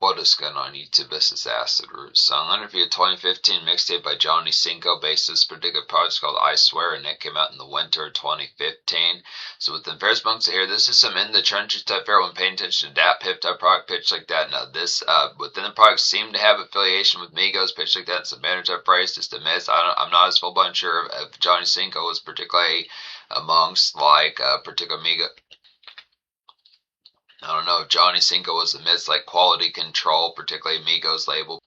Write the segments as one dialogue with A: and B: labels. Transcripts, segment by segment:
A: What is going on YouTube? This is Acid Root. So I'm going to review a 2015 mixtape by Johnny Cinco based on this particular project called I Swear, and it came out in the winter of 2015. So with the first bunks here, this is some in the trenches type fare when paying attention to that pip type product pitch like that. Now this within the product seemed to have affiliation with Migos pitch like that and some banner type phrase. Just a miss. I'm not as full bunch sure if Johnny Cinco was particularly amongst like particular Migos. I don't know if Johnny Cinco was amidst like quality control, particularly Migos label.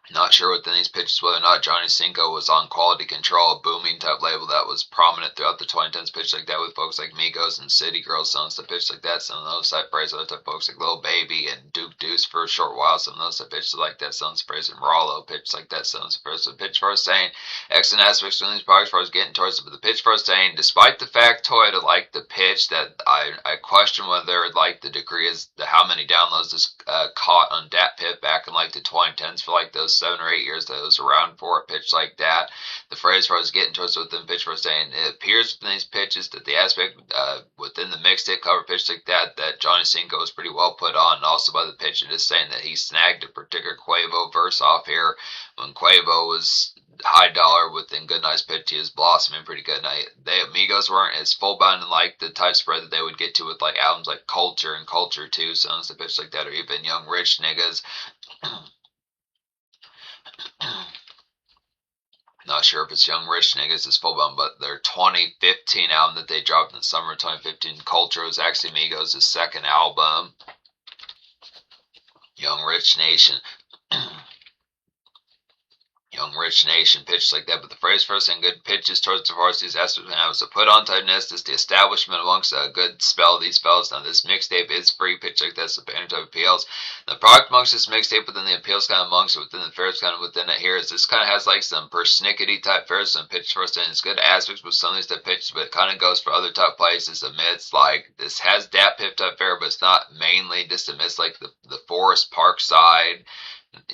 A: Not sure within these pitches whether or not Johnny Cinco was on quality control, a booming type label that was prominent throughout the 2010s pitch like that with folks like Migos and City Girls, some of the pitch like that, some of those type phrases, other type folks like Lil Baby and Duke Deuce for a short while, some of those type pitches like that, some of the phrases and Rollo pitch like that, some of the phrases pitch for us saying excellent aspects of these products for us getting towards it, but the pitch for us saying despite the factoid of like the pitch that I question whether like the degree is the how many downloads this caught on Dat Pip back in like the 2010s for like those 7 or 8 years that it was around for a pitch like that. The phrase where I was getting towards within pitch was saying it appears within these pitches that the aspect within the mixtape cover pitch like that Johnny Cinco was pretty well put on, and also by the pitch it is saying that he snagged a particular Quavo verse off here when Quavo was high dollar within Good Night's pitch. He was blossoming pretty good. Now, Amigos weren't as full bound in like the type spread that they would get to with like albums like Culture and Culture 2, songs that pitch like that, or even Young Rich Niggas. Not sure if it's Young Rich Niggas is full bound, but their 2015 album that they dropped in the summer of 2015, Culture, was actually Migos' second album. Young Rich Nation. Young Rich Nation pitched like that, but the phrase first and good pitches towards the varsities aspect when I was a put on typeness is the establishment amongst a good spell of these fellas. Now this mixtape is free pitch like this, the banner type appeals. The product amongst this mixtape within the appeals kind of amongst it within the fairs kind of within it here is this kind of has like some persnickety type fairs, some pitch first and it's good aspects with some of these type pitches, but it kind of goes for other type places amidst like this has Dat Pip type fair, but it's not mainly just amidst like the Forest Parkside.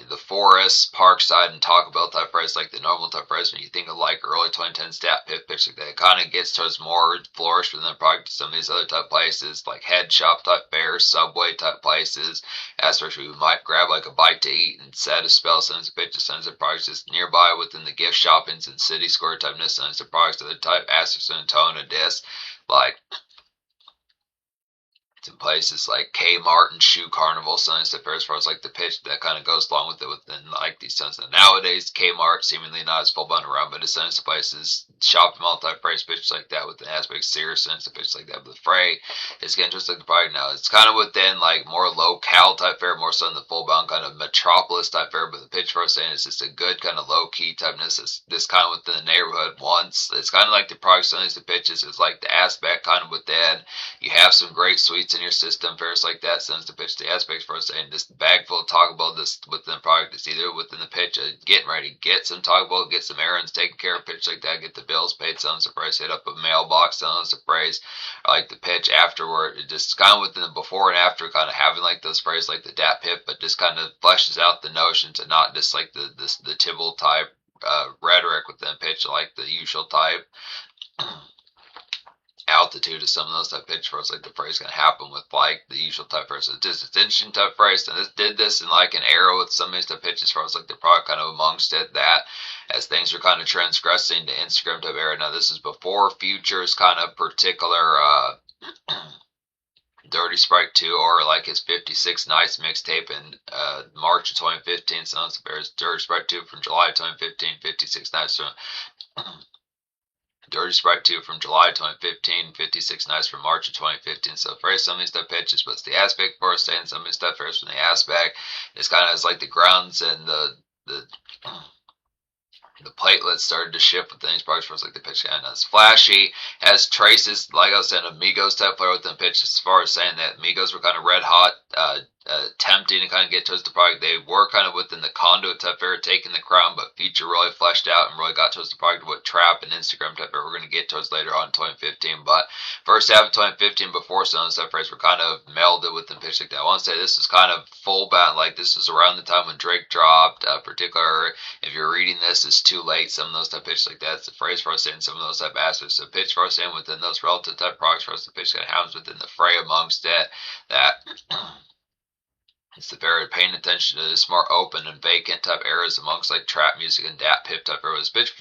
A: The Forest, Parkside, and Taco Bell type phrase, like the normal type phrase, when you think of like early 2010 stat pip pitch like that, it kind of gets towards more flourish within the product some of these other type places, like head shop type fairs, Subway type places, aspects where you might grab like a bite to eat and set a spell, sends of pitches, sends of products just nearby within the gift shoppings and city square typeness, sends of products, other type aspects in tone of disc, like in places like Kmart and Shoe Carnival, something stuff as far as like the pitch that kind of goes along with it within like these tons. And nowadays, Kmart seemingly not as full bun around, but it's sends to places shopping mall type phrase pitches like that with the aspect Sears sends to pitch like that. But the fray is getting just like the product now. It's kind of within like more locale type fare, more so than the full bound kind of metropolis type fare. But the pitch for us saying is just a good kind of low key typeness. It's this kind of within the neighborhood once. It's kind of like the product sends the pitches is like the aspect kind of within. You have some great sweets in your system, fairs like that sends to pitch the aspects for us saying this bag full of Taco Bell this within the product is either within the pitch getting ready, get some Taco Bell, get some errands taken care of, pitch like that, get the bills paid, sounds the phrase, hit up a mailbox, sounds the phrase, like the pitch afterward, it just kind of within the before and after kind of having like those phrases like the Dat Pip, but just kind of fleshes out the notions and not just like the Tibble type rhetoric within pitch like the usual type altitude of some of those type pitch phrase like the phrase can happen with like the usual type phrase. So just it's interesting type phrase, and this did this in like an era with some of these type pitches for us like the product kind of amongst it that as things are kind of transgressing to Instagram type era. Now this is before Future's kind of particular Dirty Sprite 2 or like his 56 Nights mixtape in March of 2015. So there's Dirty Sprite 2 from July 2015, 56 Nights from Dirty Sprite 2 from July 2015, 56 Nights from March of 2015. So phrase some of these stuff pitches, but it's the aspect for us saying some of these stuff first from the aspect. It's kind of as like the grounds and the platelets started to shift with these parts for us like the pitch kind of it's flashy, has traces, like I was saying, Amigos type player within pitch as far as saying that Amigos were kind of red hot, attempting to kind of get towards the product. They were kind of within the conduit type area, taking the crown, but Future really fleshed out and really got towards the product of what Trap and Instagram type area we're going to get towards later on in 2015. But first half of 2015, before some of the stuff were kind of melded within pitch like that. I want to say this is kind of full bound, like this was around the time when Drake dropped, particular, if you're reading this, it's too late, some of those type pitch like that. It's the phrase for us saying some of those type aspects. So pitch for us saying within those relative type products for us, the pitch kind of happens within the fray amongst it, that It's the very paying attention to this more open and vacant type eras amongst like trap music and dat pip type eras. Pitch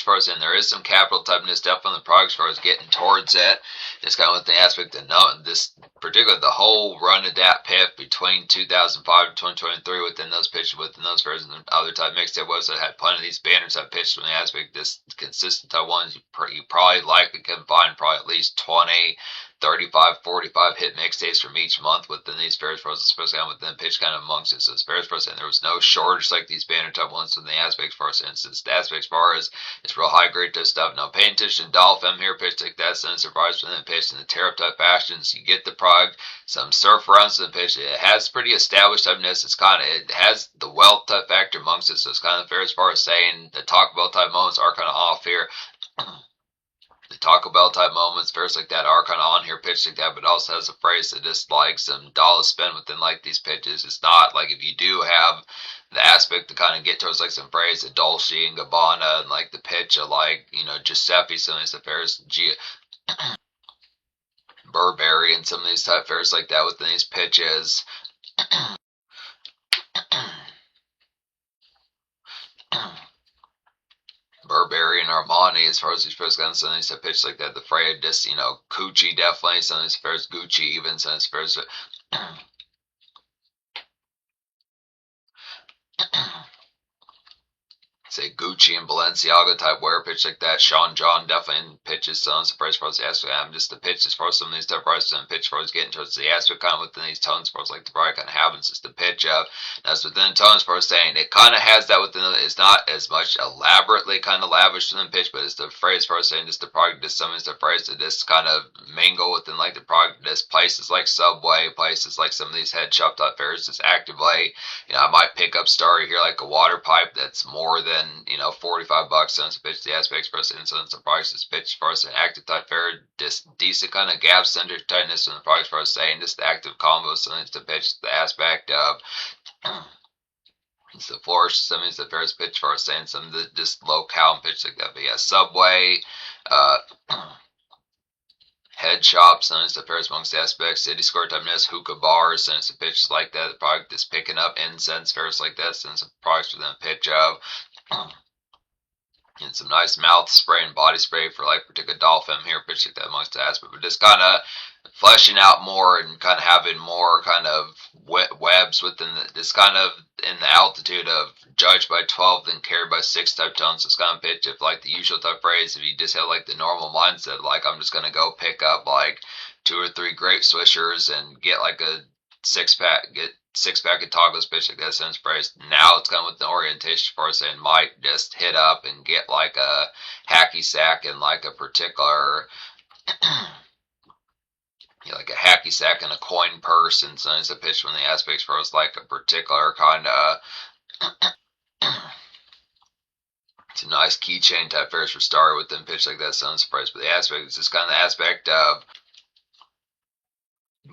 A: far as in there is some capital typeness definitely in the progress as far as getting towards it. It's kind of with the aspect of no, this particularly the whole run of that pip between 2005 and 2023 within those pitches within those versions and other type mixtape was that had plenty of these banners that pitched from the aspect this consistent type ones you probably likely can find probably at least 20 35, 45 hit mixtapes from each month within these Ferris Pros, especially within pitch kind of amongst it. So Ferris Pros, and there was no shortage like these banner type ones in the aspects for instance. The aspects far as it's real high grade type stuff. Now paying attention to Dolphin here, pitch like that, some surprise within the pitch in the tear type fashions. You get the product, some surf runs in the pitch. It has pretty established typeness. It has the wealth type factor amongst it. So it's kind of fair as far as saying the Taco Bell type moments are kind of off here. The Taco Bell type moments, fairs like that are kind of on here, pitched like that, but also has a phrase that just like some dollars spent within like these pitches. It's not like if you do have the aspect to kind of get towards like some phrase of Dolce and Gabbana and like the pitch of like, Giuseppe, some of these affairs, Burberry and some of these type fairs like that within these pitches. Burberry and Armani as far as these first guns, some of these have pitched like that. The Freya just, Gucci definitely, some of these fairs, Gucci even, some of these fairs. Say Gucci and Balenciaga type wear pitch like that. Sean John definitely pitches some surprise for us. I'm just the pitch as far as some of these type prices and pitch for us getting towards the aspect kind of within these tones for us like the probably kind of happens just the pitch of that's within tones for us saying it kind of has that within it's not as much elaborately kind of lavish within pitch, but it's the phrase for us saying just the product just some of the phrase that just kind of mingle within like the product just places like Subway, places like some of these head shop type fairs just actively. I might pick up story here like a water pipe that's more than $45 cents a pitch. The aspects for us incidents the price is pitched for us an active type fair, just decent kind of gap center tightness in the price for us saying just the active combo, so it's the pitch the aspect of it's the flourish, some is the fairest pitch for us saying some of the just locale pitch like that. But yeah, Subway, head shops, and it's the fairest amongst the aspects. City square typeness, hookah bars, and it's the pitch like that. The product is picking up incense fairs like that, since the products within the pitch of. And some nice mouth spray and body spray for like particular dolphin here, pitch like that amongst the aspect, but just kind of fleshing out more and kind of having more kind of webs within this kind of in the altitude of judged by 12 then carried by 6 type tones. So it's kind of pitch if like the usual type phrase, if you just have like the normal mindset, like I'm just going to go pick up like 2 or 3 grape swishers and get like a 6-pack of tacos pitch like that sense price. Now it's kind of with the orientation for us and might just hit up and get like a hacky sack and like a particular like a hacky sack and a coin purse, and so it's a pitch from the aspects for us like a particular kind of it's a nice keychain type fairs for starter with them pitch like that sounds surprise, but the aspect is just kind of the aspect of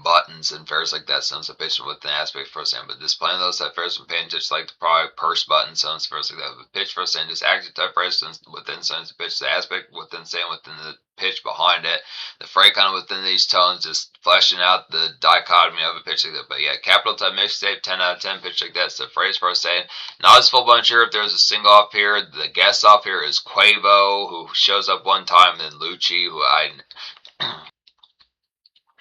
A: buttons and fairs like that sounds sufficient with an aspect for us, but displaying those type fairs and paying just like the product purse button sounds fairs like that. But pitch for us and just active type fairs within sounds pitch the aspect within saying within the pitch behind it. The freight kind of within these tones just fleshing out the dichotomy of a pitch like that. But yeah, capital type mixtape 10 out of 10 pitch like that. So phrase for us saying not as full bunch here. If there's a single off here, the guest off here is Quavo, who shows up one time, and then Lucci, who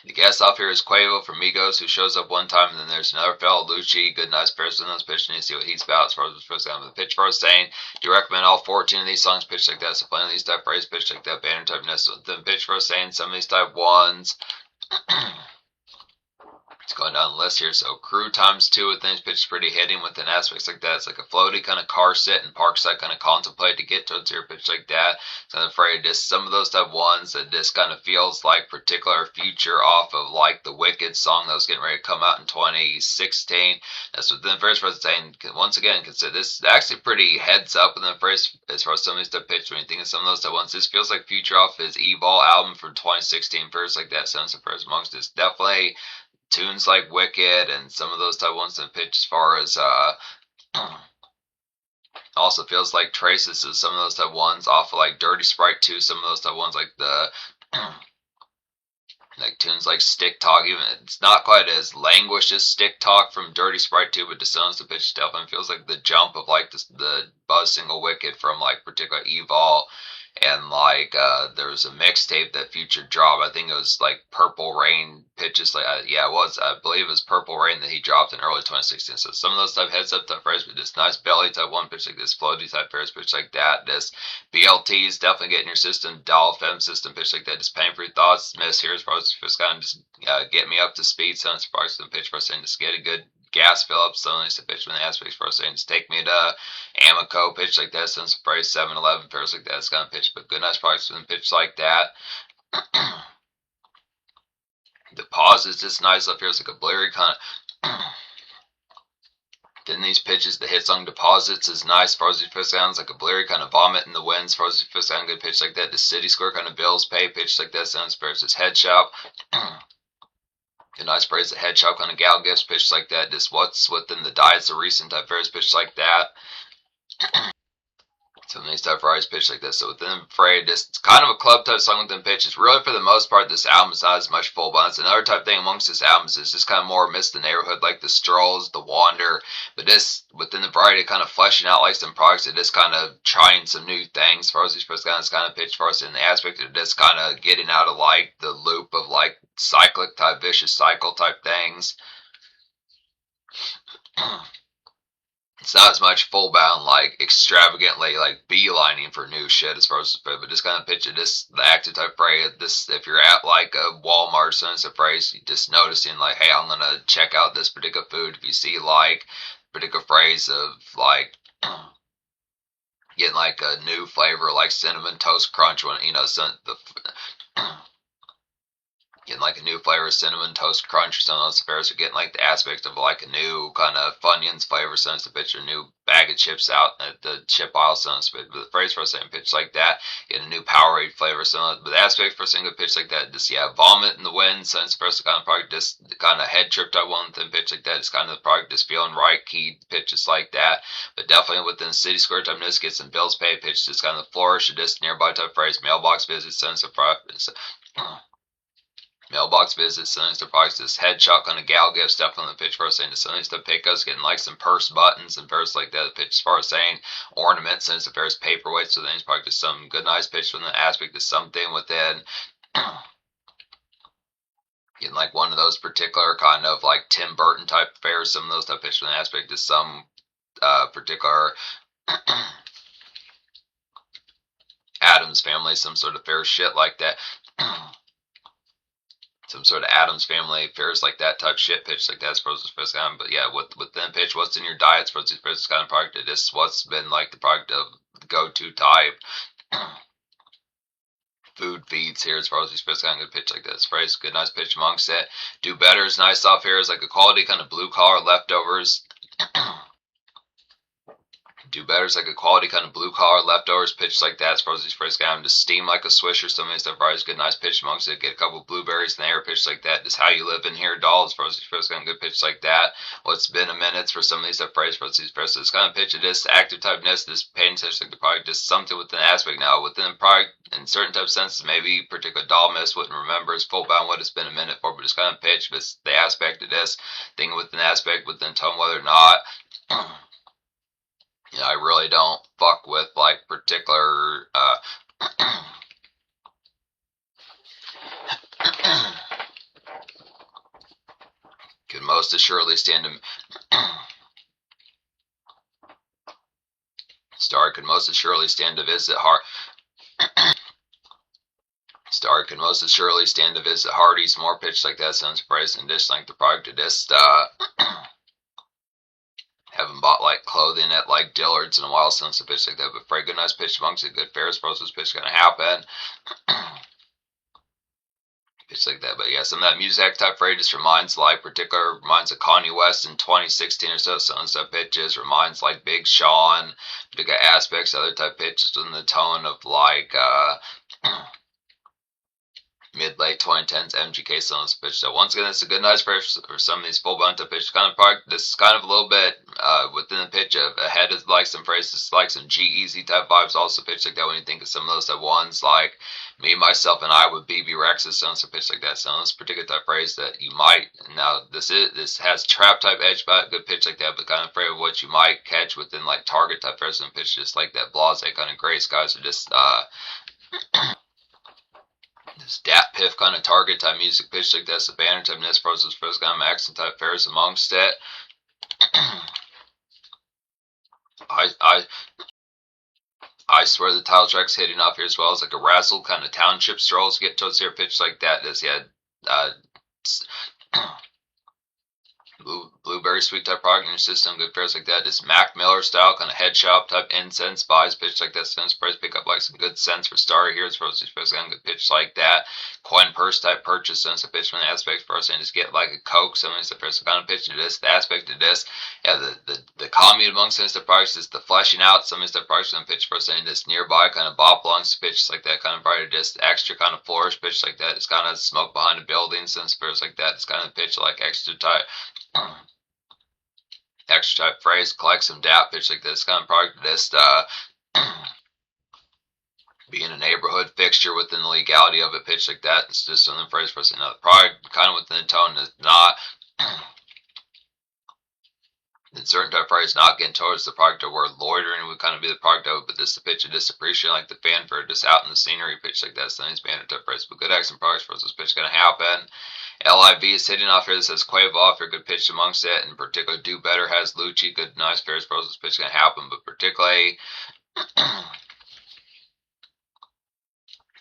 A: the guest off here is Quavo from Migos, who shows up one time, and then there's another fellow, Lucci, good, nice person in those pitch, and you see what he's about as far as the first time. The pitch for us saying, do you recommend all 14 of these songs pitched like that? So playing these type phrase pitch like that, banner type ness. So the pitch for us saying some of these type ones. It's going down the list here. So crew times 2 with things pitched pretty hitting within aspects like that. It's like a floaty kind of car sit and parkside kind of contemplate to get towards your pitch like that. So I'm afraid just some of those type ones that just kind of feels like particular future off of like the Wicked song that was getting ready to come out in 2016. That's within the first person saying once again consider this actually pretty heads up within the first as far as some of these stuff pitched when you think of some of those type ones. This feels like future off his E-Ball album from 2016 first like that sounds the first amongst this. Definitely tunes like Wicked and some of those type ones that pitch as far as also feels like traces of some of those type ones off of like Dirty Sprite 2, some of those type ones like the Like tunes like Stick Talk, even it's not quite as languished as Stick Talk from Dirty Sprite 2, but Disowns the Pitch definitely feels like the jump of like the Buzz Single Wicked from like particular Evol. And like there was a mixtape that Future dropped. I think it was like Purple Rain pitches. Like yeah, it was. I believe it was Purple Rain that he dropped in early 2016. So some of those type heads up type phrase, but this nice belly type one pitch like this, floaty type phrase pitch like that. This BLTs definitely getting your system. Doll Fem system pitch like that. Just paying for your thoughts. Miss here's probably just kind of just get me up to speed. Sounds sparks the pitch for us saying just get a good gas fill up. So nice to pitch when the aspects for us saying just take me to Amico pitch like that, since phrase 7-Eleven pairs like that, it's kind of pitch, but good nice products with pitch like that. Deposits is nice up here, it's like a blurry kind of. Then these pitches, the hit song Deposits is nice. Frozy Fist sounds like a blurry kind of vomit in the winds. Frozy Fist sound good pitch like that. The City Square kind of Bills Pay pitch like that sounds pairs as Head Shop. A nice praise the Head Shop kind of Gal Gifts pitch like that. Just what's within the diets, a recent type various pitch like that. Some of these type varieties pitch like this. So within Fray, it's kind of a club type song within pitch. It's really for the most part this album is not as much full balance. Another type thing amongst this albums is just kind of more Miss the Neighborhood, like the Strolls, the Wander. But this within the variety kind of fleshing out like some products that just kind of trying some new things for us. These first kind of pitch for us in the aspect of just kind of getting out of like the loop of like cyclic type vicious cycle type things. It's not as much full bound, like extravagantly, like beelining for new shit as far as but just kind of picture this the active type phrase. This if you're at like a Walmart, so it's a phrase, you just noticing like, hey, I'm gonna check out this particular food. If you see like particular phrase of like getting like a new flavor, like cinnamon toast crunch, when you know getting like a new flavor of cinnamon toast crunch or something else affairs, or getting like the aspect of like a new kind of Funyuns flavor, since the picture, a new bag of chips out at the chip aisle, since but the phrase for a second pitch like that, get a new Powerade flavor, so but the aspect for a single pitch like that, just yeah, vomit in the wind, since the first kind of product, just kind of head tripped I one thing pitch like that, it's kind of the product just feeling right, key pitches like that, but definitely within City Square type news, get some bills paid pitch, just kind of flourish, or just nearby type phrase, mailbox visit, sense of mailbox visits, Sunny's products, this head shot on a gal gifts, definitely the pitch for us saying the Sunny's to pick us, getting like some purse buttons and purse like that. The pitch as far as saying ornaments, since the first paperweights, so then he's probably just some good nice pitch from the aspect of something within getting like one of those particular kind of like Tim Burton type affairs, some of those type pitch from the aspect of some particular Adams family, some sort of fair shit like that. Some sort of Adams Family affairs like that type shit pitch like that's supposed to first kind of, but yeah, within pitch, what's in your diet supposed to be this kind of product, it is what's been like the product of the go-to type food feeds here as far as these supposed to kind of good pitch like this phrase, good nice pitch amongst that. Do better is nice off here is like a quality kind of blue collar leftovers. Do better is like a quality kind of blue collar leftovers pitch like that. As far as these phrases kind of just steam like a swisher, some of these stuff fries, good nice pitch amongst it. Get a couple blueberries in the air pitch like that. Just how you live in here, doll. As far as these phrases kind of good pitch like that. What's been a minute for some of these stuff phrases for these phrases kind of pitch it is active typeness. This paying attention like the product, just something within the aspect now within the product in certain type of senses. Maybe particular doll miss wouldn't remember it's full bound what it's been a minute for, but it's kind of pitch. But the aspect of this thing within the aspect within tone whether or not. You know, I really don't fuck with like particular could most assuredly stand to Star could most assuredly stand to visit Star could most assuredly stand to visit Hardee's. More pitch like that sounds price and dish like the product of this haven't bought like clothing at like Dillard's in a while since a pitch like that, but for a good nice pitch amongst a good Ferris process pitch gonna happen. Pitch like that, but yeah, some of that music type phrase just reminds like reminds of Kanye West in 2016 or so. Some stuff pitches reminds like Big Sean, particular aspects, other type pitches in the tone of like mid-late 2010s MGK Stones pitch. So once again, it's a good nice for some of these full bunch of pitches. Kind of part. This is kind of a little bit within the pitch of ahead of like some phrases, like some G-Eazy type vibes. Also pitch like that when you think of some of those type ones like me, myself, and I with BB Rex's sounds some pitch like that. So this particular type phrase that you might now this has trap type edge, but good pitch like that, but kind of afraid of what you might catch within like target type phrase and pitch, just like that blase kind of gray skies are just this dat piff kind of target type music pitch like that's the banner type this process first kind of accent type fares amongst it. I swear the title track's hitting off here as well as like a razzle kind of township strolls get towards here pitch like that. Does he had blueberry sweet type product in your system, good fares like that. This Mac Miller style kind of head shop type incense buys pitch like that. Sense price pick up like some good sense for starter here. It's supposed to be good pitch like that. Coin purse type purchase sense of pitch from the aspect for us and just get like a Coke. Somebody's the first kind of pitch to this. The aspect of this, yeah, the commute amongst the products is the fleshing out. Somebody's the products and pitch for us and this nearby kind of bop alongs pitch like that kind of brighter, just extra kind of flourish pitch like that. It's kind of smoke behind the building sense fares like that. It's kind of pitch like extra type. Extra type phrase, collect some dap pitch like this kind of product, just being a neighborhood fixture within the legality of it pitch like that. It's just something phrase for another product, kind of within the tone is not in certain type of phrase not getting towards the product of where loitering would kind of be the product of, but this the pitch of just appreciating like the fanfare just out in the scenery pitch like that. So these banner type phrase, but good accent products for this pitch gonna happen. LIV is hitting off here. This says Quavo off here, good pitch amongst it. In particular, Do Better has Lucci, good nice fares pros. This pitch gonna happen, but particularly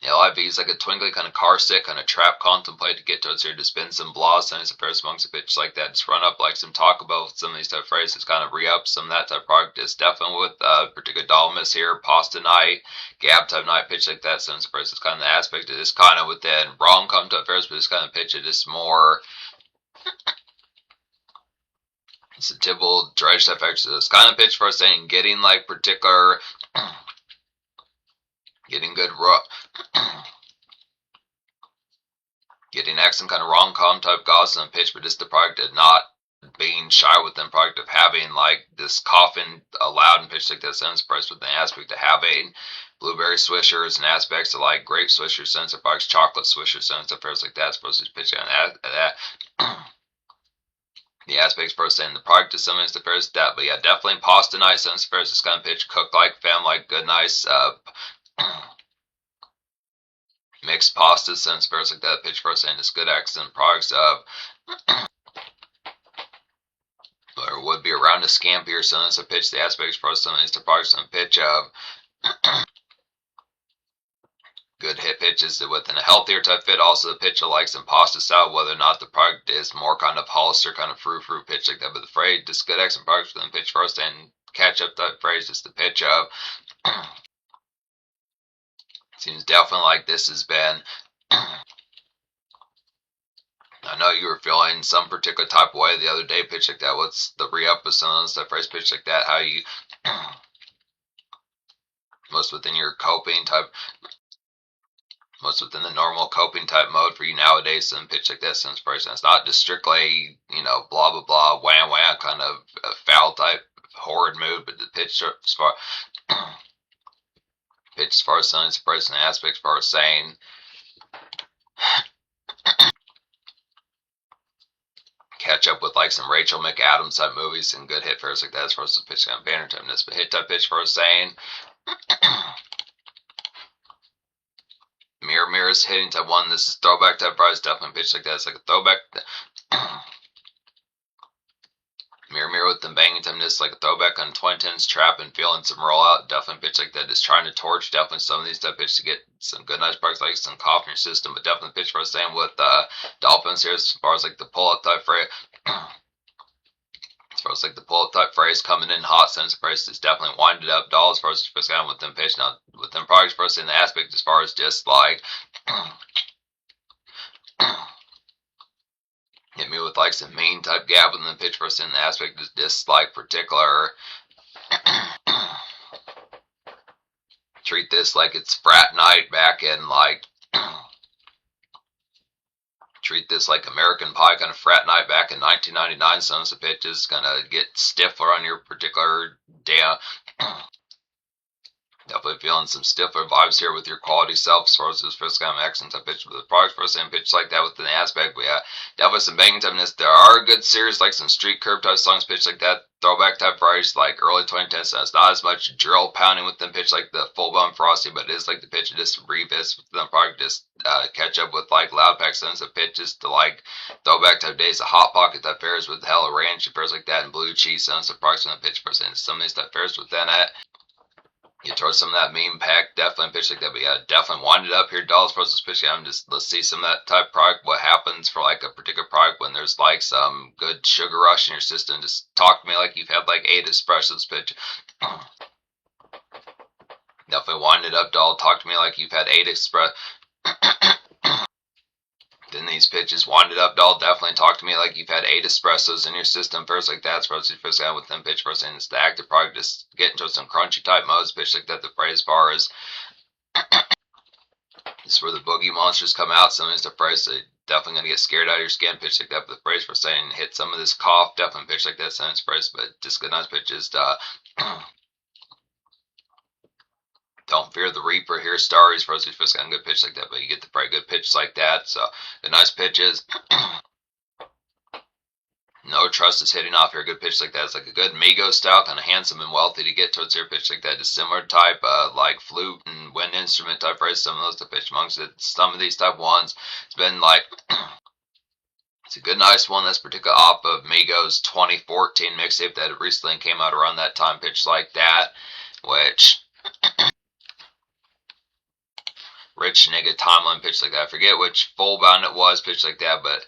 A: LIV is like a twinkly kind of car stick, kind of trap contemplate to get towards here to spin some blahs, and it's a fares amongst a pitch like that. Just run up like some Taco Bell with some of these type of phrases, kind of re-up some of that type of product. Is definitely with particular Dalmas here, pasta night, gab type night pitch like that. Some surprise is kind of the aspect of this kind of within rom-com type fares, but this kind of pitch it is more. It's a typical dredge type fares. So it's kind of pitch for us saying getting like particular. Getting good getting excellent kind of rom-com type gossip and pitch, but just the product of not being shy with them product of having like this coffin loud and pitch like that sense price with the aspect of having blueberry swishers and aspects of like grape swishers sense of products, chocolate swishers sense of affairs like that. Supposed to pitch on that. The aspects for saying the product is some affairs that, but yeah, definitely pasta night sense affairs is kind of pitch cooked like fam like good nice mixed pasta sense affairs like that pitch for saying it's good excellent products of or would be around a scampi or something. So pitch the aspects for something is the products and pitch of good hit pitches within a healthier type fit. Also the pitch of like some pasta style, whether or not the product is more kind of Hollister kind of fruit pitch like that. But the phrase just good excellent products within pitch first and catch up that phrase is the pitch of seems definitely like this has been I know you were feeling some particular type of way the other day pitch like that. What's the re-up of some of those that phrase pitch like that? How you most within your coping type most within the normal coping type mode for you nowadays, some pitch like that sense price. It's not just strictly, blah blah blah, wham wham kind of foul type horrid mood, but the pitch as far pitch as far as some price and aspects as far as saying catch up with like some Rachel McAdams type movies and good hit fares like that as far as the pitch on banner time this, but hit type pitch for us saying Mirror is hitting type one. This is throwback type price, definitely pitch like that. It's like a throwback. Mirror with them banging time. This like a throwback on 2010s trap and feeling some rollout. Definitely pitch like that. Just trying to torch definitely some of these type pitch to get some good nice products like some coffee in your system, but definitely pitch for us saying with Dolphins here as far as like the pull up type phrase. As far as like the pull-up type phrase coming in hot sense of price is definitely winded up doll as far as what's going on with them pitch now with them products for us in the aspect as far as just like hit me with like some mean type gap within the pitch for us in the aspect is just like particular treat this like it's frat night back in like treat this like American Pie kind of frat night back in 1999. Sons of pitches gonna get stiffer on your particular day. Definitely feeling some stiffer vibes here with your quality self as far as this first kind of accent type pitch with the product first and pitch like that with an aspect. But yeah, definitely some banging typeness. There are good series like some street curve type songs pitch like that. Throwback type varieties like early 2010s. So it's not as much drill pounding with them pitch like the full bum frosty, but it is like the pitch just revisit with them product just catch up with like loud pack sons of pitches to like throwback type days, the hot pocket type fairs with hella ranch affairs like that and blue cheese sons of products on the pitch percent. Some of these type fairs within it. Get towards some of that meme pack, definitely pitch like that, but yeah, definitely wind it up here. Dollars versus pitch. I'm just let's see some of that type of product. What happens for like a particular product when there's like some good sugar rush in your system? Just talk to me like you've had like 8 espressos, pitch. Definitely wind it up, doll. Talk to me like you've had 8 espresso. Then these pitches, wind it up, doll. Definitely talk to me like you've had 8 espressos in your system first, like that. First guy with them pitch first, and it's the active product. Just get into some crunchy type modes, pitch like that. The phrase bar is this is where the boogie monsters come out. Some of the phrase they definitely gonna get scared out of your skin, pitch like that. But the phrase for saying hit some of this cough, definitely pitch like that. Sentence phrase, but just good nice pitches. Don't fear the reaper here, Starries. First got a good pitch like that, but you get the pretty good pitch like that. So the nice pitches. No trust is hitting off here. Good pitch like that. It's like a good Migos style, kind of handsome and wealthy to get towards here. Pitch like that. Just similar type, like flute and wind instrument type phrase. Some of those to pitch amongst it. Some of these type ones. It's been like. It's a good, nice one. That's particular off of Migos 2014 mixtape that recently came out around that time. Pitch like that, which. Rich nigga timeline pitch like that. I forget which full bound it was, pitch like that, but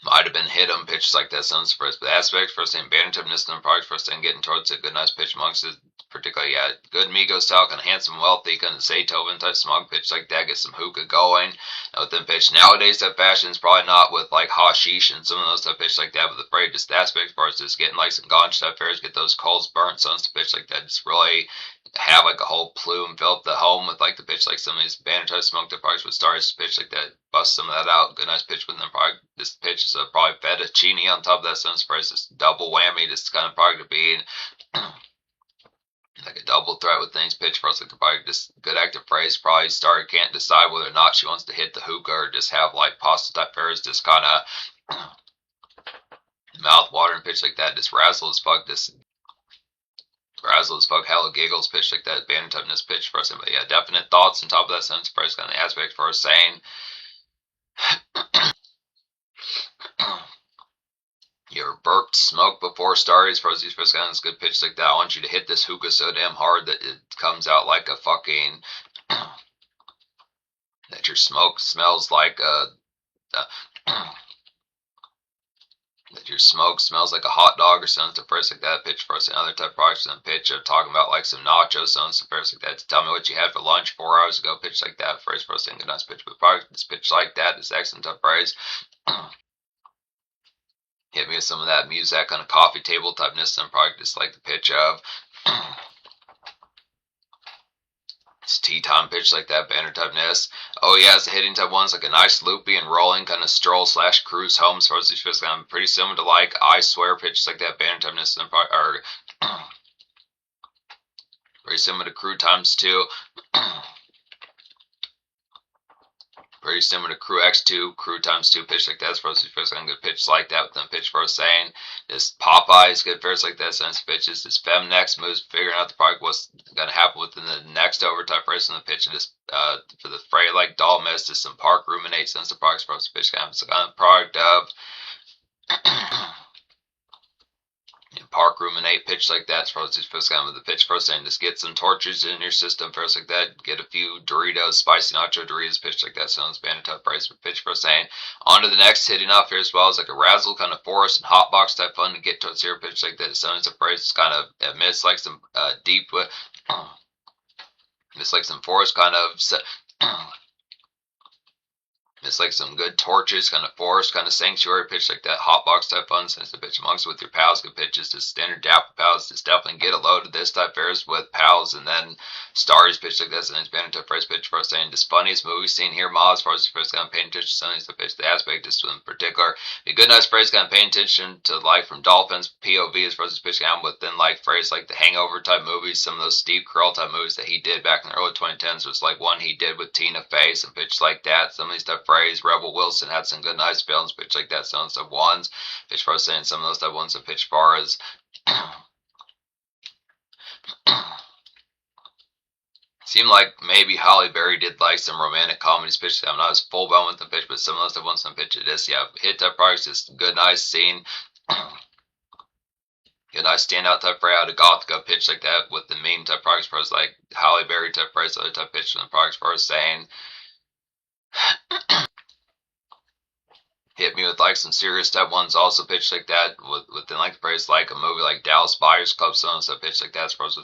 A: might have been hit him, pitches like that. Sounds first, but aspects first thing, banditiveness and product first thing, getting towards a good nice pitch amongst it. Particularly, yeah, good Migos style, kind of handsome, wealthy, kind of Zaytoven type smug pitch like that. Get some hookah going. With them pitch nowadays, that fashion is probably not with like hashish and some of those type pitch like that. But the afraid just aspects parts just getting like some ganj type fairs, get those coals burnt, sons to pitch like that. Just really have like a whole plume, fill up the home with like the pitch like some of these bandit type smoked up products with stars pitch like that. Bust some of that out. Good nice pitch with them product. This pitch is probably fettuccine on top of that. Some surprise, this double whammy. This kind of product to be. Like a double threat with things. Pitch for us like probably just good active phrase. Probably starter can't decide whether or not she wants to hit the hookah or just have like pasta type fairs. Just kind of mouth watering pitch like that. Just razzle as fuck. Just razzle as fuck. Hella giggles pitch like that. Bandit toughness pitch for us. But yeah, definite thoughts on top of that sentence price kind of aspect for us saying. You ever burped smoke before Starries? For these first guys, good pitch like that. I want you to hit this hookah so damn hard that it comes out like a fucking. That your smoke smells like a. That your smoke smells like a hot dog or something. To first like that. Pitch for us another type of products and pitch of talking about like some nachos, something to first like that. To tell me what you had for lunch 4 hours ago. Pitch like that. Phrase for us and good nice pitch with product. This pitch like that is excellent type phrase. Hit me with some of that music on a coffee table typeness and probably just like the pitch of it's tea time pitch like that banner typeness. Oh yeah, it's the hitting type ones like a nice loopy and rolling kind of stroll / cruise home as far as these fits kind of pretty similar to like I swear pitch like that banner typeness and probably or very similar to crew times 2. Pretty similar to Crew X2, Crew times 2 pitch like that. As far as first good pitch like that with them pitch first saying. This Popeyes good first like that sense pitches. This Fem next moves figuring out the product what's gonna happen within the next overtime race on the pitch and just for the fray like doll mist is some park ruminate sense the products for pitch kind of product of park ruminate pitch like that. Supposed to first kind of the pitch first and just get some torches in your system first like that. Get a few Doritos, spicy nacho Doritos pitch like that. Sounds bandit type price for pitch first saying. On to the next hitting off here as well as like a razzle kind of forest and hot box type fun to get towards here pitch like that. Sounds a price kind of amidst like some deep just like some forest kind of. It's like some good torches, kind of forest, kind of sanctuary pitch like that, hotbox type fun. Since the pitch amongst with your pals, good pitches to standard dap with pals. Just definitely get a load of this type fairs with pals, and then Stars pitch like this, and it's been into a first pitch for us saying just funniest movie scene here, Ma, as far as the first kind of paying attention to something, the pitch, the aspect, just in particular. A good nice phrase kind of paying attention to like from Dolphins POV as far as the pitch kind of within like phrase like the Hangover type movies, some of those Steve Carell type movies that he did back in the early 2010s was like one he did with Tina Fey, some pitch like that. Some of these type phrase, Rebel Wilson had some good nice films, pitch like that, some stuff ones. Pitch for us saying some of those type ones that pitch far as seemed like maybe Halle Berry did like some romantic comedies pitch. I'm not as full blown with the pitch, but some of those that want some pitch of this. Yeah, hit type products, just good nice scene. Good nice standout type phrase out of Gothica pitch like that with the meme type products for us like Halle Berry type phrase, other type pitch and products for us saying hit me with like some serious type ones also pitched like that within like the phrase like a movie like Dallas Buyers Club, some stuff pitched like that. Suppose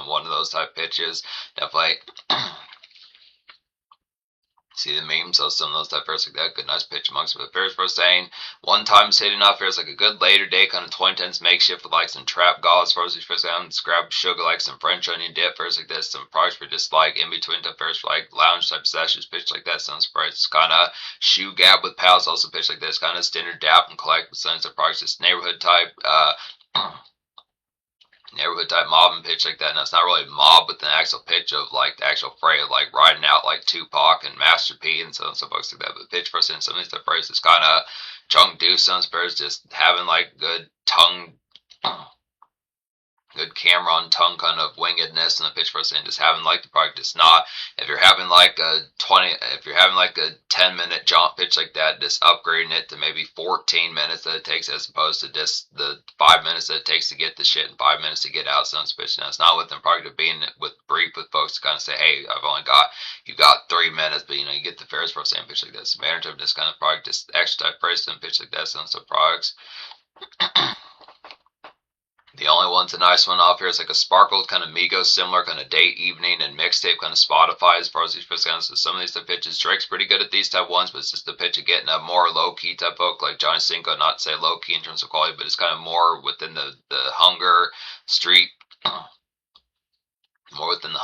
A: one of those type pitches. Definitely see the memes, so some of those type fairs like that. Good nice pitch amongst the fairs for saying one time hitting off fairs like a good later day kind of 2010s makeshift with like some trap gauze as far as these fairs down, scrap sugar like some French onion dip fairs like this, some products for just like in between type fairs for like lounge type sessions pitch like that, some sprites kind of shoe gab with pals also pitch like this, kind of standard dap and collect with some of products, just neighborhood type neighborhood type mob and pitch like that. Now it's not really mob with an actual pitch of like the actual phrase like riding out like Tupac and Master P and so on, so folks like that. But pitch for some of these type phrases kind of chunk do some spurs just having like good tongue good camera on tongue kind of wingedness and the pitch for saying just having like the product just not if you're having like a 10-minute jaunt pitch like that, just upgrading it to maybe 14 minutes that it takes as opposed to just the 5 minutes that it takes to get the shit and 5 minutes to get out some pitch. Now it's not within product of being with brief with folks to kind of say, hey, you've got 3 minutes, but you know you get the fairest for saying pitch like this. Manager of this kind of product, just extra type price and pitch like that, some products. The only one's a nice one off here is like a sparkled kind of Migos similar kind of date evening and mixtape kind of Spotify as far as these pitches. So some of these type pitches, Drake's pretty good at these type ones, but it's just the pitch of getting a more low key type book like Johnny Cinco, not to say low key in terms of quality, but it's kind of more within the hunger street, more within the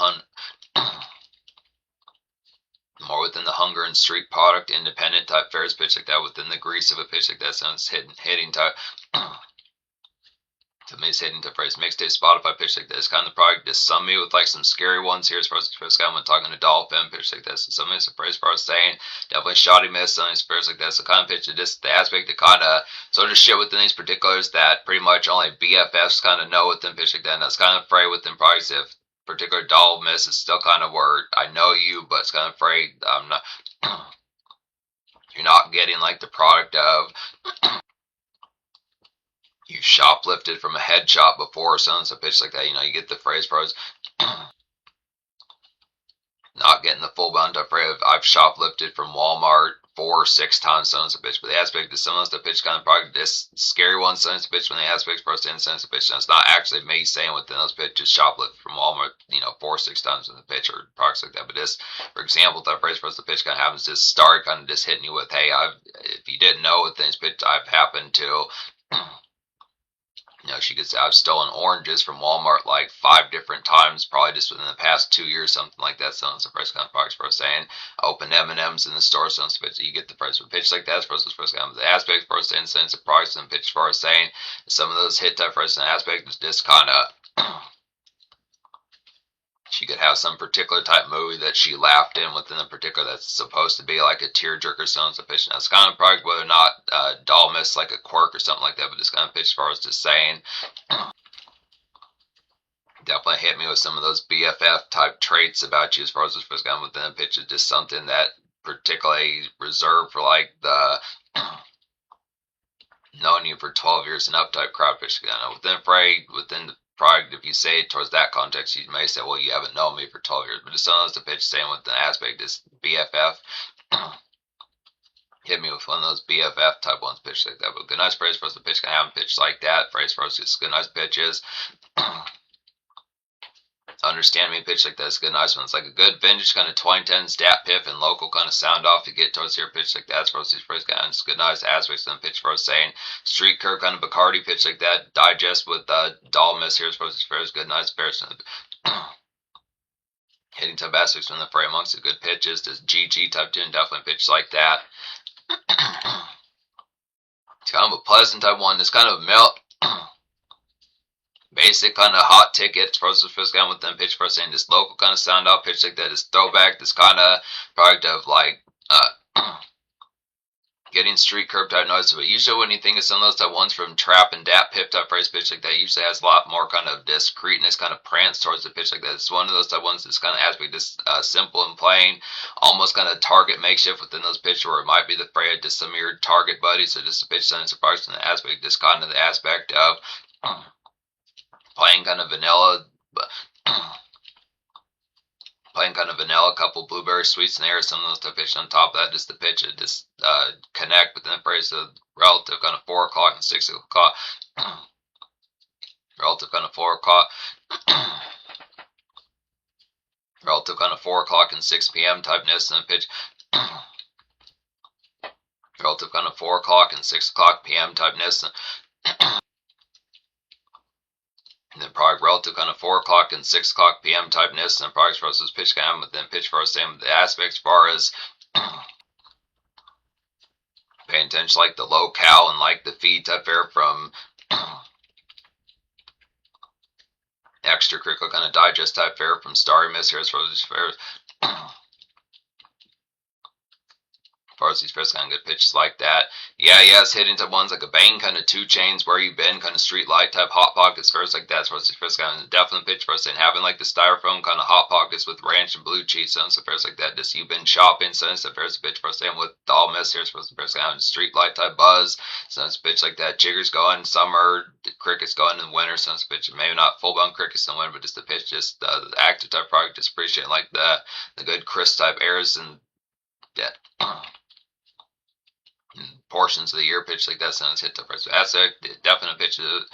A: more within the hunger and street product independent type fairs pitch like that within the grease of a pitch like that sounds hitting type. To me, it's hitting to phrase mixtape Spotify pitch like this kind of product. Just some me with like some scary ones here as far as the first guy when talking to Dolphin pitch like this. And some of it's a phrase for us saying definitely shoddy miss. Some of these phrase like this. The kind of pitch of just the aspect of kind of sort of shit within these particulars that pretty much only BFFs kind of know within pitch like that. And that's kind of afraid within products if particular doll miss is still kind of where I know you, but it's kind of afraid I'm not. You're not getting like the product of. You shoplifted from a head shop before or something, so pitch like that, you know, you get the phrase pros. Not getting the full bound up phrase of I've shoplifted from Walmart 4 or 6 times, so it's a bitch. But the aspect is some of the pitch kind of product, this scary one, so it's a bitch when the aspects for us to sense a bitch. And it's not actually me saying within those pitches shoplift from Walmart, you know, 4 or 6 times in the pitch or products like that. But this, for example, that phrase for us, the pitch kind of happens to start kind of just hitting you with, hey, if you didn't know with things, pitch, I've happened to. You know, she could say I've stolen oranges from Walmart like 5 different times, probably just within the past 2 years, something like that. So it's the first kind of products for us saying open M&Ms in the store, so you get the price for pitch like that. First kind of the aspect for us saying sense of products and pitch for us saying some of those hit type for us and aspect is just kind of. She could have some particular type movie that she laughed in within a particular that's supposed to be like a tearjerker or something. So pitch. Now it's kind of product whether or not doll miss like a quirk or something like that, but it's kind of pitch as far as just saying. Definitely hit me with some of those BFF type traits about you as far as this was going within a pitch is just something that particularly reserved for like the known you for 12 years and up type crowd pitch. Within the product, if you say it towards that context, you may say, well, you haven't known me for 12 years. But it's sometimes the pitch saying with the aspect is BFF. Hit me with one of those BFF type ones pitch like that. But good nice phrase for us to pitch can have a pitch like that. Phrase for us is good nice pitches. understand me pitch like that. It's a good nice one. It's like a good vintage kind of 2010s dap piff and local kind of sound off to get towards your pitch like that. It's supposed to be kind of good nice aspects and pitch for saying street curve kind of Bacardi pitch like that. Digest with doll miss here. It's supposed to be good nice comparison. Hitting type aspects from the fray amongst the good pitches. This GG type tune definitely pitch like that. It's kind of a pleasant type one. This kind of melt. Basic kind of hot ticket first guy with them pitch for saying this local kind of sound out pitch like that is throwback. This kind of product of like getting street curb type noise. But usually when you think of some of those type ones from trap and dap pip type phrase pitch like that, usually has a lot more kind of discreteness, kind of prance towards the pitch like that. It's one of those type ones that's kind of has to be just simple and plain, almost kind of target makeshift within those pitches where it might be the fray of just some of your target buddies, or just a pitch sentence approach in the aspect, just kind of the aspect of playing kind of vanilla, a couple blueberry sweets in there, some of those to pitch on top of that, just the pitch it just connect within the phrase of relative kind of 4 o'clock and 6 o'clock, relative kind of 4 o'clock, relative kind of 4 o'clock and 6 p.m. typeness, and pitch relative kind of 4 o'clock and 6 o'clock p.m. typeness, and then product relative kind of 4 o'clock and 6 o'clock p.m. typeness, and products for us is pitch cam, but then pitch for us same the aspects as far as paying attention like the locale and like the feed type fare from extracurricular kind of digest type fare from Starry Miss here as far as these fares. As far as these first kind of good pitches like that. Yeah, it's hitting type ones like a bang kind of 2 chains, where you been kind of street light type hot pockets first like that. As far as these first kind of definitely pitch for us, and having like the styrofoam kind of hot pockets with ranch and blue cheese, so first like that. Just you've been shopping, so it's the first pitch for us, and with all miss here, supposed to first kind of street light type buzz, so it's a pitch like that. Jiggers going summer, crickets going in winter, so it's a pitch maybe not full blown crickets in winter, but just the pitch, just the active type product, just appreciate like the good crisp type airs and yeah. Portions of the year pitch like that sounds hit the first aspect. Definite pitches,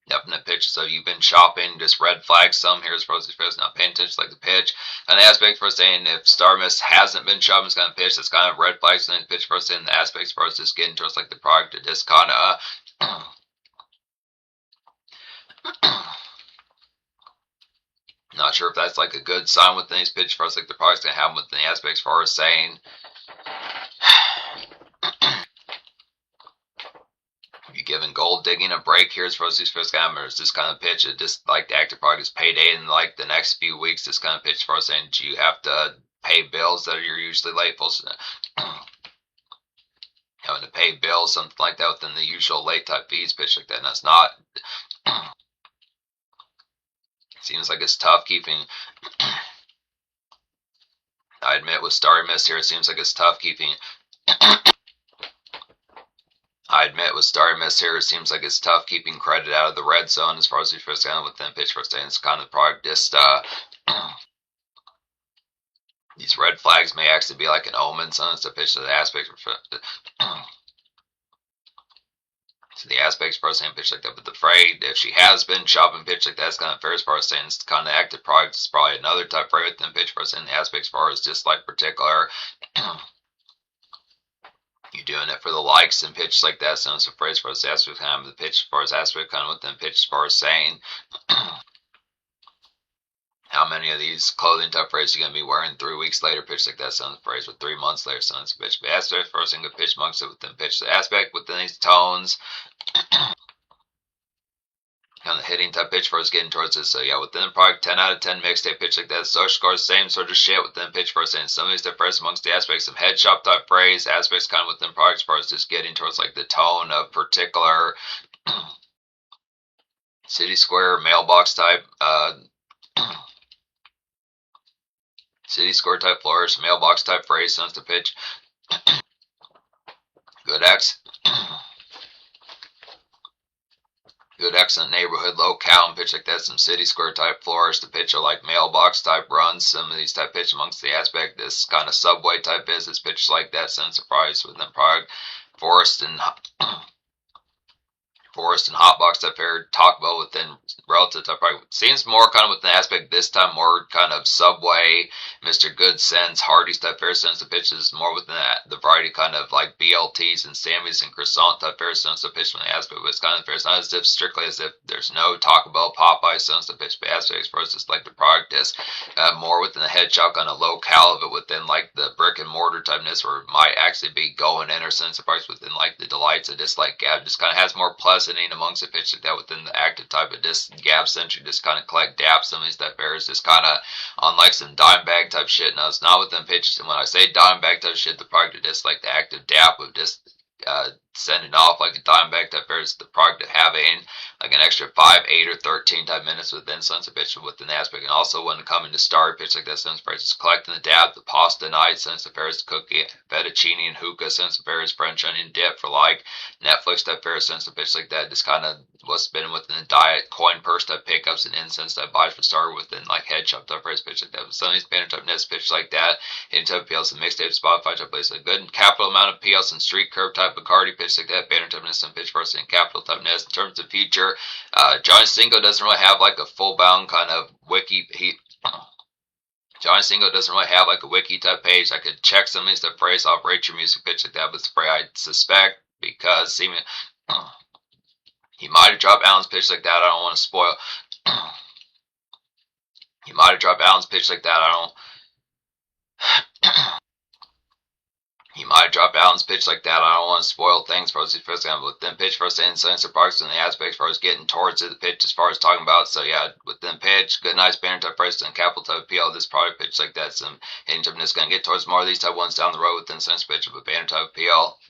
A: definite pitches. So you've been shopping, just red flag some here as far as not paying attention like the pitch. And the aspect for saying if Star Miss hasn't been shopping, it's kind of pitch. That's kind of red flags. And then pitch for saying the aspects for us just getting towards like the product to just kind of not sure if that's like a good sign with these pitch for us like the product's gonna have with the aspects for us saying. You're giving gold digging a break here as far as these first cameras. This kind of pitch, it just like the active product is payday in like the next few weeks. This kind of pitch for us saying you have to pay bills that you're usually late for. Having to pay bills, something like that within the usual late type fees pitch like that. And that's not. Seems like it's tough keeping. I admit with Starry Miss here, it seems like it's tough keeping. I admit with Starry Miss here, it seems like it's tough keeping credit out of the red zone as far as the first game within pitch for saying it's kind of the product. Just these red flags may actually be like an omen, so it's a pitch to the aspect. So the aspects for saying pitch like that, but the fray, if she has been shopping pitch like that, it's kind of fair as far as saying it's kind of active product. It's probably another type fray within pitch for saying the aspects as far as just like particular. You're doing it for the likes and pitch like that, so it's a phrase for us aspect kind of the pitch as far as aspect kind of within pitch as far as saying how many of these clothing type phrases you're going to be wearing 3 weeks later, pitch like that, sounds phrase with 3 months later, sounds pitch. But aspect for a single pitch amongst it within pitch. The aspect within these tones, kind of hitting type pitch for us getting towards this. So yeah, within the product, 10 out of 10 mixtape pitch like that. Social scores, same sort of shit within pitch for us. And some of these type phrases amongst the aspects, some head shop type phrase, aspects kind of within products for us just getting towards like the tone of particular city square mailbox type, city square type flourish, mailbox type phrase, sounds to pitch. Good X. Good excellent neighborhood locale and pitch like that. Some city square type flourish. The pitch are like mailbox type runs. Some of these type pitch amongst the aspect. This kind of subway type business pitch like that. Sense surprise within product. Forest and Forest and Hotbox type area, talk about within relative type probably seems more kind of with the aspect this time more kind of Subway, Mr. Good Sense, Hardy's type fair since the pitches more within the variety kind of like BLTs and Sammy's and Croissant type fair since the pitch from the aspect, but it's kind of fair. It's not as if strictly as if there's no Taco Bell, Popeye since the pitch aspects versus like the product is more within the headshot kind of locale of it within like the brick and mortar typeness where it might actually be going in or sense of price within like the delights of just like Gab just kind of has more pleasanting amongst the pitch like that within the active type of just Gab centric just kind of collect dap some of these type bears just kind of on like some dime bag type shit. Now it's not within pitches, and when I say dime bag type shit, the product of just like the active dap of just sending off like a dime bag type bear is the product of having like an extra 5, 8, or 13 type minutes within sense of pitch within the aspect, and also when coming to star pitch like that sense of price is collecting the dab, the pasta night sense of Paris cookie, fettuccine and hookah sense of Paris French onion dip for like Netflix type Paris sense of pitch like that, just kind of what's been within the diet coin purse type pickups and incense type buys for star within like headshot type price pitch like that. But some of these banner type nets pitch like that, hitting type PLs and mixtape Spotify type place a good capital amount of PLs and street curve type Bacardi pitch like that, banner type nets and pitch first and capital type nets in terms of future. Johnny Cinco doesn't really have like a full bound kind of wiki. Johnny Cinco doesn't really have like a wiki type page. I could check some of these stuff phrase off, rate your music pitch like that, but spray I suspect because see me. He might have dropped Allen's pitch like that. I don't want to spoil. He might have dropped Allen's pitch like that. He might have dropped Allen's pitch like that. I don't want to spoil things for us. For example, with them pitch for us, incense or parks and the aspects for us getting towards the pitch as far as talking about. So yeah, with them pitch, good nice banner type price and capital type PL. This product pitch like that. Some hitting type is going to get towards more of these type ones down the road with incense pitch of a banner type PL.